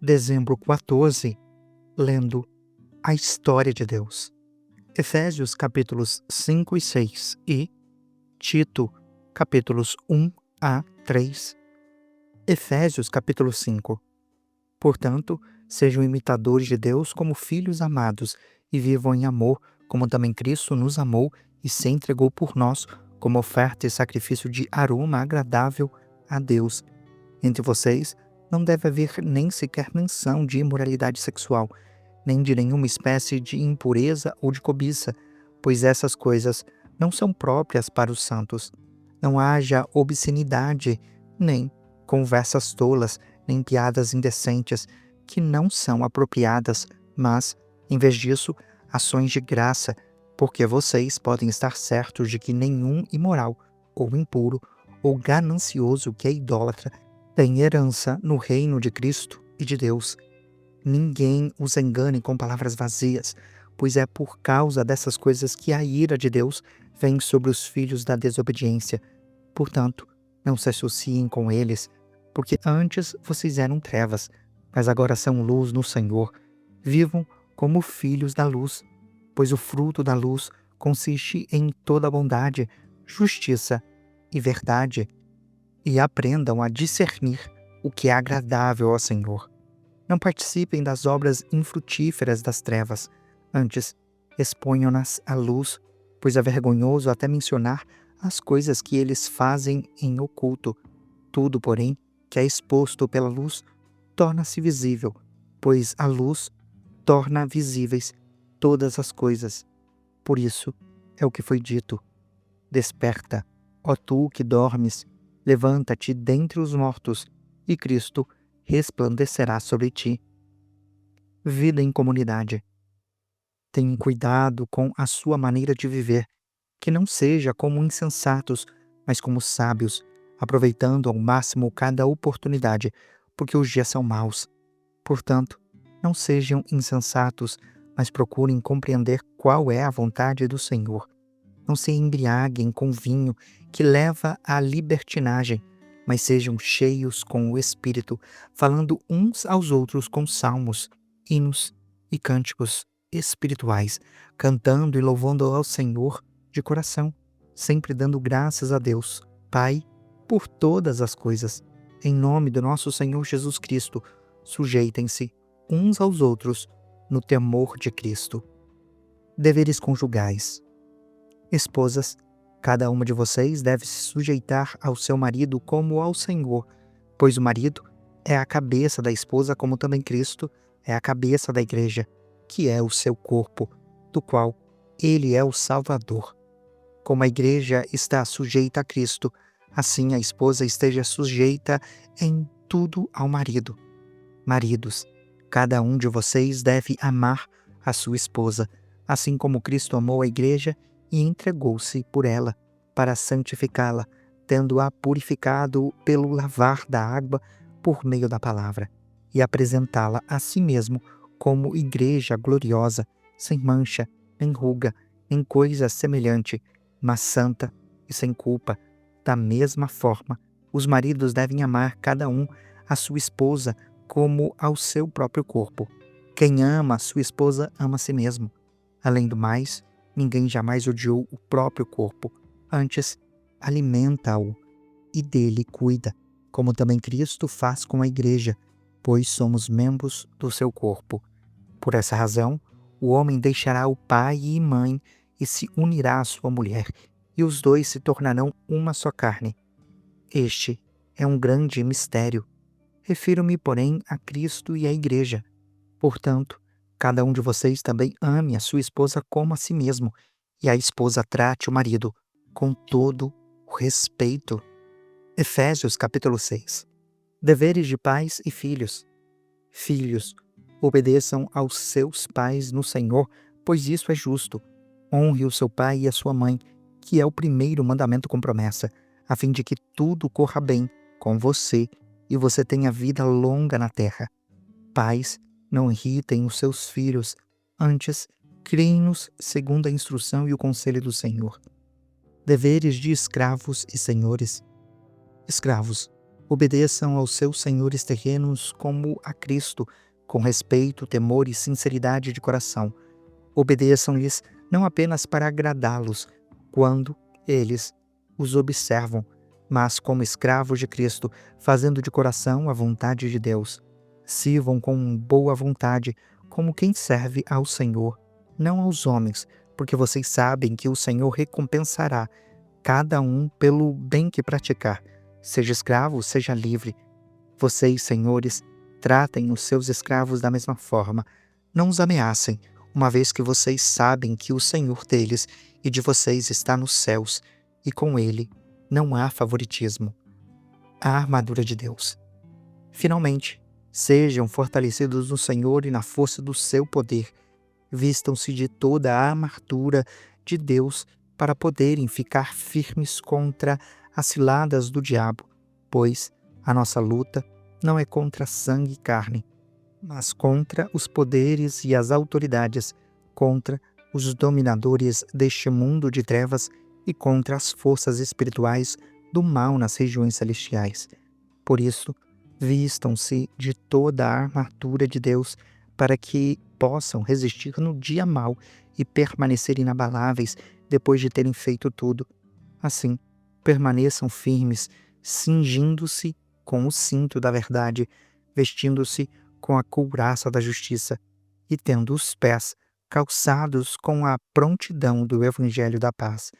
dezembro 14, lendo a história de Deus. Efésios capítulos 5 e 6 e Tito capítulos 1 a 3. Efésios capítulo 5. Portanto, sejam imitadores de Deus como filhos amados e vivam em amor, como também Cristo nos amou e se entregou por nós como oferta e sacrifício de aroma agradável a Deus. Entre vocês não deve haver nem sequer menção de imoralidade sexual, nem de nenhuma espécie de impureza ou de cobiça, pois essas coisas não são próprias para os santos. Não haja obscenidade, nem conversas tolas, nem piadas indecentes, que não são apropriadas, mas, em vez disso, ações de graça, porque vocês podem estar certos de que nenhum imoral, ou impuro, ou ganancioso que é idólatra, tem herança no reino de Cristo e de Deus. Ninguém os engane com palavras vazias, pois é por causa dessas coisas que a ira de Deus vem sobre os filhos da desobediência. Portanto, não se associem com eles, porque antes vocês eram trevas, mas agora são luz no Senhor. Vivam como filhos da luz, pois o fruto da luz consiste em toda bondade, justiça e verdade. E aprendam a discernir o que é agradável ao Senhor. Não participem das obras infrutíferas das trevas, antes exponham-nas à luz, pois é vergonhoso até mencionar as coisas que eles fazem em oculto. Tudo, porém, que é exposto pela luz, torna-se visível, pois a luz torna visíveis todas as coisas. Por isso é o que foi dito: desperta, ó tu que dormes, levanta-te dentre os mortos, e Cristo resplandecerá sobre ti. Vida em comunidade. Tenham cuidado com a sua maneira de viver, que não seja como insensatos, mas como sábios, aproveitando ao máximo cada oportunidade, porque os dias são maus. Portanto, não sejam insensatos, mas procurem compreender qual é a vontade do Senhor. Não se embriaguem com vinho, que leva à libertinagem, mas sejam cheios com o Espírito, falando uns aos outros com salmos, hinos e cânticos espirituais, cantando e louvando ao Senhor de coração, sempre dando graças a Deus, Pai, por todas as coisas. Em nome do nosso Senhor Jesus Cristo, sujeitem-se uns aos outros no temor de Cristo. Deveres conjugais. Esposas, cada uma de vocês deve se sujeitar ao seu marido como ao Senhor, pois o marido é a cabeça da esposa, como também Cristo é a cabeça da igreja, que é o seu corpo, do qual ele é o Salvador. Como a igreja está sujeita a Cristo, assim a esposa esteja sujeita em tudo ao marido. Maridos, cada um de vocês deve amar a sua esposa, assim como Cristo amou a igreja e entregou-se por ela, para santificá-la, tendo-a purificado pelo lavar da água por meio da palavra, e apresentá-la a si mesmo como igreja gloriosa, sem mancha, nem ruga, nem coisa semelhante, mas santa e sem culpa. Da mesma forma, os maridos devem amar cada um a sua esposa como ao seu próprio corpo. Quem ama a sua esposa ama a si mesmo. Além do mais, ninguém jamais odiou o próprio corpo, antes alimenta-o e dele cuida, como também Cristo faz com a igreja, pois somos membros do seu corpo. Por essa razão, o homem deixará o pai e mãe e se unirá à sua mulher, e os dois se tornarão uma só carne. Este é um grande mistério. Refiro-me, porém, a Cristo e à igreja. Portanto, cada um de vocês também ame a sua esposa como a si mesmo, e a esposa trate o marido com todo o respeito. Efésios capítulo 6. Deveres de pais e filhos. Filhos, obedeçam aos seus pais no Senhor, pois isso é justo. Honre o seu pai e a sua mãe, que é o primeiro mandamento com promessa, a fim de que tudo corra bem com você e você tenha vida longa na terra. Pais, não irritem os seus filhos, antes criem-nos segundo a instrução e o conselho do Senhor. Deveres de escravos e senhores. Escravos, Obedeçam aos seus senhores terrenos como a Cristo, com respeito, temor e sinceridade de coração. Obedeçam-lhes não apenas para agradá-los, quando eles os observam, mas como escravos de Cristo, fazendo de coração a vontade de Deus. Sirvam com boa vontade, como quem serve ao Senhor, não aos homens, porque vocês sabem que o Senhor recompensará cada um pelo bem que praticar, seja escravo, seja livre. Vocês, senhores, tratem os seus escravos da mesma forma. Não os ameacem, uma vez que vocês sabem que o Senhor deles e de vocês está nos céus, e com ele não há favoritismo. A armadura de Deus. Finalmente, sejam fortalecidos no Senhor e na força do seu poder. Vistam-se de toda a armadura de Deus para poderem ficar firmes contra as ciladas do diabo, pois a nossa luta não é contra sangue e carne, mas contra os poderes e as autoridades, contra os dominadores deste mundo de trevas e contra as forças espirituais do mal nas regiões celestiais. Por isso, vistam-se de toda a armadura de Deus para que possam resistir no dia mau e permanecer inabaláveis depois de terem feito tudo. Assim, permaneçam firmes, cingindo-se com o cinto da verdade, vestindo-se com a couraça da justiça e tendo os pés calçados com a prontidão do evangelho da paz.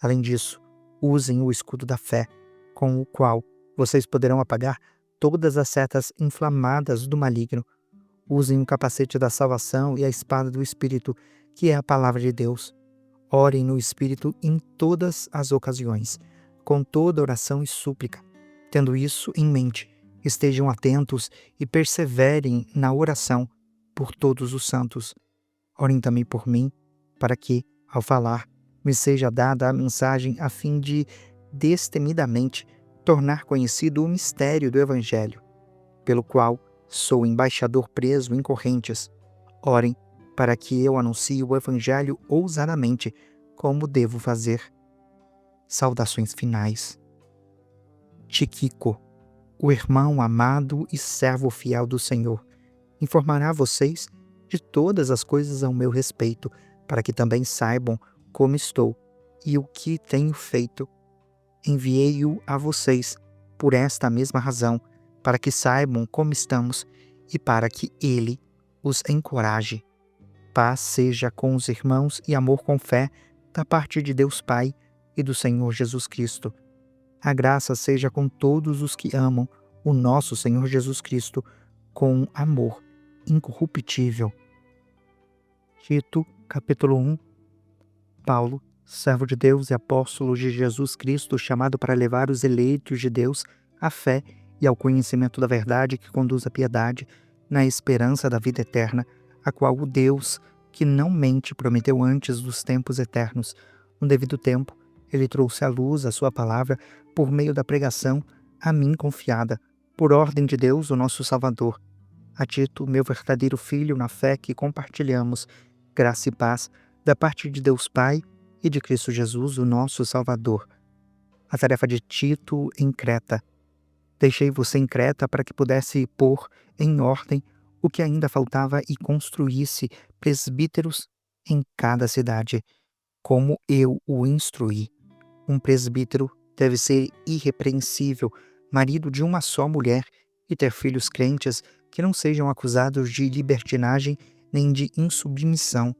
Além disso, usem o escudo da fé, com o qual vocês poderão apagar todas as setas inflamadas do maligno. Usem o capacete da salvação e a espada do Espírito, que é a palavra de Deus. Orem no Espírito em todas as ocasiões, com toda oração e súplica. Tendo isso em mente, estejam atentos e perseverem na oração por todos os santos. Orem também por mim, para que, ao falar, me seja dada a mensagem a fim de, destemidamente, tornar conhecido o mistério do Evangelho, pelo qual sou embaixador preso em correntes. Orem para que eu anuncie o Evangelho ousadamente, como devo fazer. Saudações finais. Tíquico, o irmão amado e servo fiel do Senhor, informará vocês de todas as coisas ao meu respeito, para que também saibam como estou e o que tenho feito. Enviei-o a vocês por esta mesma razão, para que saibam como estamos e para que ele os encoraje. Paz seja com os irmãos e amor com fé da parte de Deus Pai e do Senhor Jesus Cristo. A graça seja com todos os que amam o nosso Senhor Jesus Cristo com amor incorruptível. Tito, capítulo 1. Paulo, servo de Deus e apóstolo de Jesus Cristo, chamado para levar os eleitos de Deus à fé e ao conhecimento da verdade que conduz à piedade, na esperança da vida eterna, a qual o Deus, que não mente, prometeu antes dos tempos eternos. No devido tempo, ele trouxe à luz a sua palavra por meio da pregação a mim confiada, por ordem de Deus, o nosso Salvador. A Tito, meu verdadeiro filho na fé que compartilhamos, graça e paz da parte de Deus Pai e de Cristo Jesus, o nosso Salvador. A tarefa de Tito em Creta. Deixei você em Creta para que pudesse pôr em ordem o que ainda faltava e construísse presbíteros em cada cidade, como eu o instruí. Um presbítero deve ser irrepreensível, marido de uma só mulher e ter filhos crentes que não sejam acusados de libertinagem nem de insubmissão.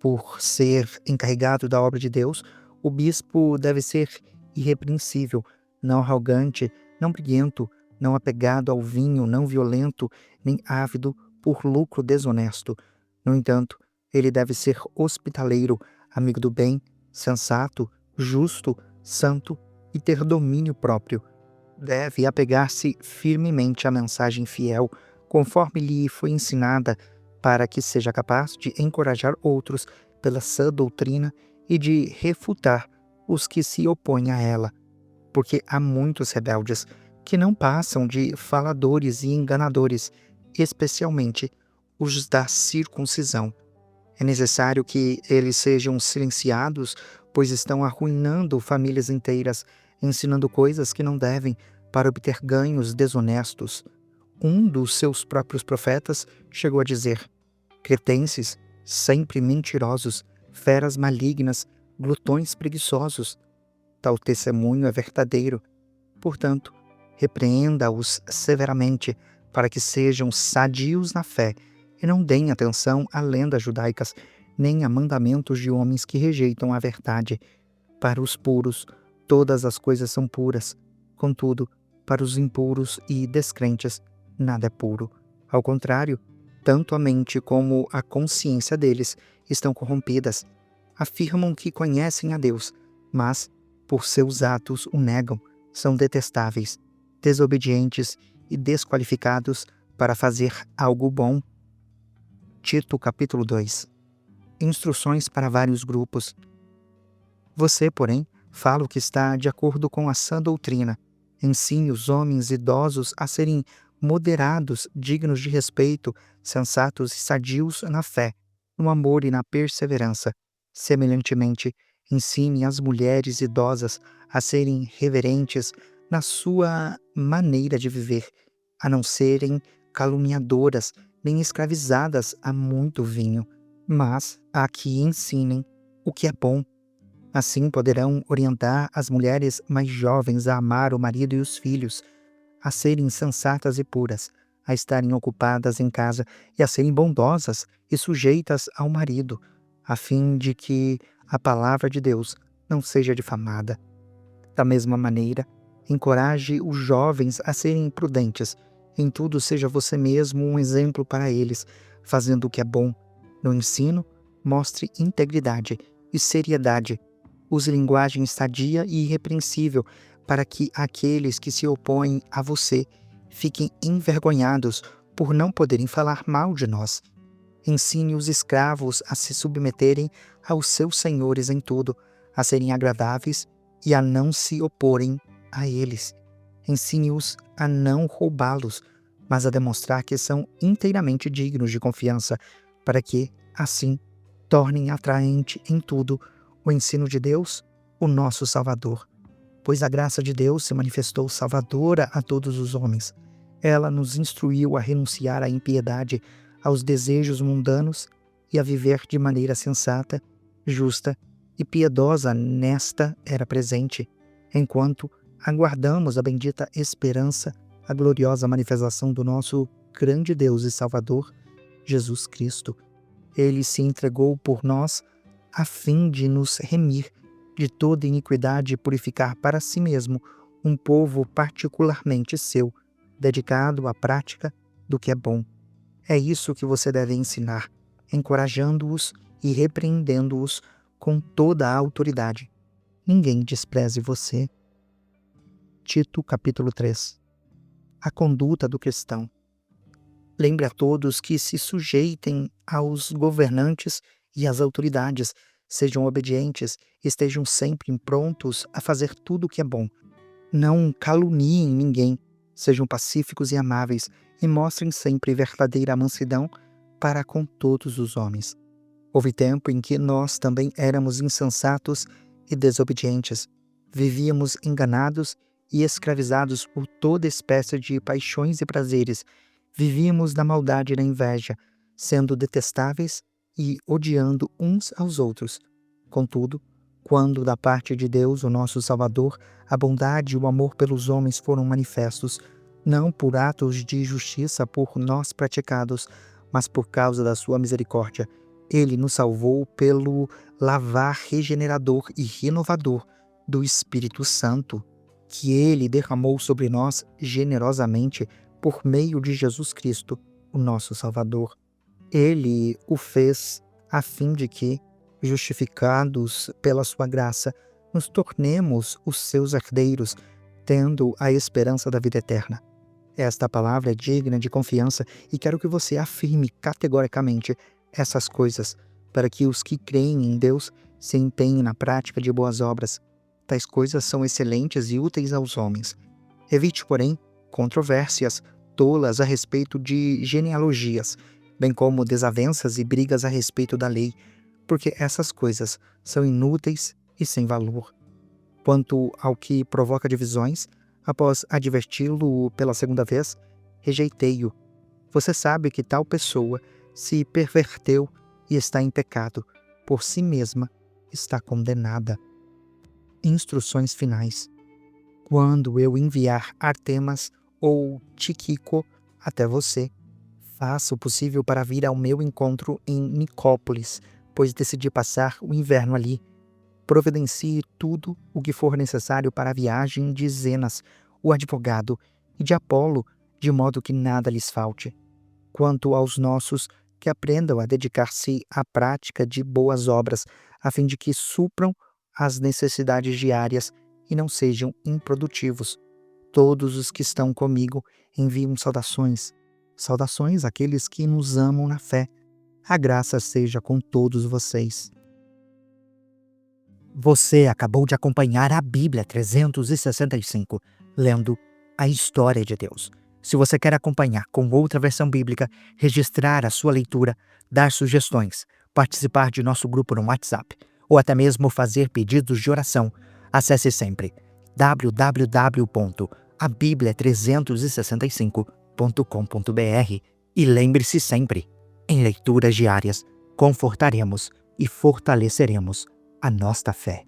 Por ser encarregado da obra de Deus, o bispo deve ser irrepreensível, não arrogante, não briguento, não apegado ao vinho, não violento, nem ávido por lucro desonesto. No entanto, ele deve ser hospitaleiro, amigo do bem, sensato, justo, santo e ter domínio próprio. Deve apegar-se firmemente à mensagem fiel, conforme lhe foi ensinada, para que seja capaz de encorajar outros pela sã doutrina e de refutar os que se opõem a ela. Porque há muitos rebeldes que não passam de faladores e enganadores, especialmente os da circuncisão. É necessário que eles sejam silenciados, pois estão arruinando famílias inteiras, ensinando coisas que não devem, para obter ganhos desonestos. Um dos seus próprios profetas chegou a dizer: cretenses, sempre mentirosos, feras malignas, glutões preguiçosos. Tal testemunho é verdadeiro. Portanto, repreenda-os severamente, para que sejam sadios na fé e não deem atenção a lendas judaicas, nem a mandamentos de homens que rejeitam a verdade. Para os puros, todas as coisas são puras. Contudo, para os impuros e descrentes, nada é puro. Ao contrário, tanto a mente como a consciência deles estão corrompidas. Afirmam que conhecem a Deus, mas, por seus atos, o negam. São detestáveis, desobedientes e desqualificados para fazer algo bom. Tito capítulo 2. Instruções para vários grupos. Você, porém, fala o que está de acordo com a sã doutrina. Ensine os homens idosos a serem moderados, dignos de respeito, sensatos e sadios na fé, no amor e na perseverança. Semelhantemente, ensine as mulheres idosas a serem reverentes na sua maneira de viver, a não serem caluniadoras nem escravizadas a muito vinho, mas a que ensinem o que é bom. Assim poderão orientar as mulheres mais jovens a amar o marido e os filhos, a serem sensatas e puras, a estarem ocupadas em casa e a serem bondosas e sujeitas ao marido, a fim de que a palavra de Deus não seja difamada. Da mesma maneira, encoraje os jovens a serem prudentes. Em tudo seja você mesmo um exemplo para eles, fazendo o que é bom. No ensino, mostre integridade e seriedade. Use linguagem sadia e irrepreensível, para que aqueles que se opõem a você fiquem envergonhados por não poderem falar mal de nós. Ensine os escravos a se submeterem aos seus senhores em tudo, a serem agradáveis e a não se oporem a eles. Ensine-os a não roubá-los, mas a demonstrar que são inteiramente dignos de confiança, para que, assim, tornem atraente em tudo o ensino de Deus, o nosso Salvador. Pois a graça de Deus se manifestou salvadora a todos os homens. Ela nos instruiu a renunciar à impiedade, aos desejos mundanos e a viver de maneira sensata, justa e piedosa nesta era presente, enquanto aguardamos a bendita esperança, a gloriosa manifestação do nosso grande Deus e Salvador, Jesus Cristo. Ele se entregou por nós a fim de nos remir de toda iniquidade e purificar para si mesmo um povo particularmente seu, dedicado à prática do que é bom. É isso que você deve ensinar, encorajando-os e repreendendo-os com toda a autoridade. Ninguém despreze você. Tito capítulo 3. A conduta do cristão. Lembre a todos que se sujeitem aos governantes e às autoridades, sejam obedientes, estejam sempre prontos a fazer tudo o que é bom. Não caluniem ninguém, sejam pacíficos e amáveis e mostrem sempre verdadeira mansidão para com todos os homens. Houve tempo em que nós também éramos insensatos e desobedientes, vivíamos enganados e escravizados por toda espécie de paixões e prazeres, vivíamos na maldade e na inveja, sendo detestáveis e odiando uns aos outros. Contudo, quando da parte de Deus, o nosso Salvador, a bondade e o amor pelos homens foram manifestos, não por atos de justiça por nós praticados, mas por causa da sua misericórdia, ele nos salvou pelo lavar regenerador e renovador do Espírito Santo, que ele derramou sobre nós generosamente por meio de Jesus Cristo, o nosso Salvador. Ele o fez a fim de que, justificados pela sua graça, nos tornemos os seus herdeiros, tendo a esperança da vida eterna. Esta palavra é digna de confiança e quero que você afirme categoricamente essas coisas, para que os que creem em Deus se empenhem na prática de boas obras. Tais coisas são excelentes e úteis aos homens. Evite, porém, controvérsias tolas a respeito de genealogias, bem como desavenças e brigas a respeito da lei, porque essas coisas são inúteis e sem valor. Quanto ao que provoca divisões, Após adverti-lo pela segunda vez, rejeitei-o. Você sabe que tal pessoa se perverteu e está em pecado. Por si mesma está condenada. Instruções finais. Quando eu enviar Artemas ou Tíquico até você, faça o possível para vir ao meu encontro em Nicópolis, pois decidi passar o inverno ali. Providencie tudo o que for necessário para a viagem de Zenas, o advogado, e de Apolo, de modo que nada lhes falte. Quanto aos nossos, que aprendam a dedicar-se à prática de boas obras, a fim de que supram as necessidades diárias e não sejam improdutivos. Todos os que estão comigo enviam saudações. Saudações àqueles que nos amam na fé. A graça seja com todos vocês. Você acabou de acompanhar a Bíblia 365, lendo a história de Deus. Se você quer acompanhar com outra versão bíblica, registrar a sua leitura, dar sugestões, participar de nosso grupo no WhatsApp, ou até mesmo fazer pedidos de oração, acesse sempre www.abiblia365.com.br e lembre-se sempre, em leituras diárias, confortaremos e fortaleceremos a nossa fé.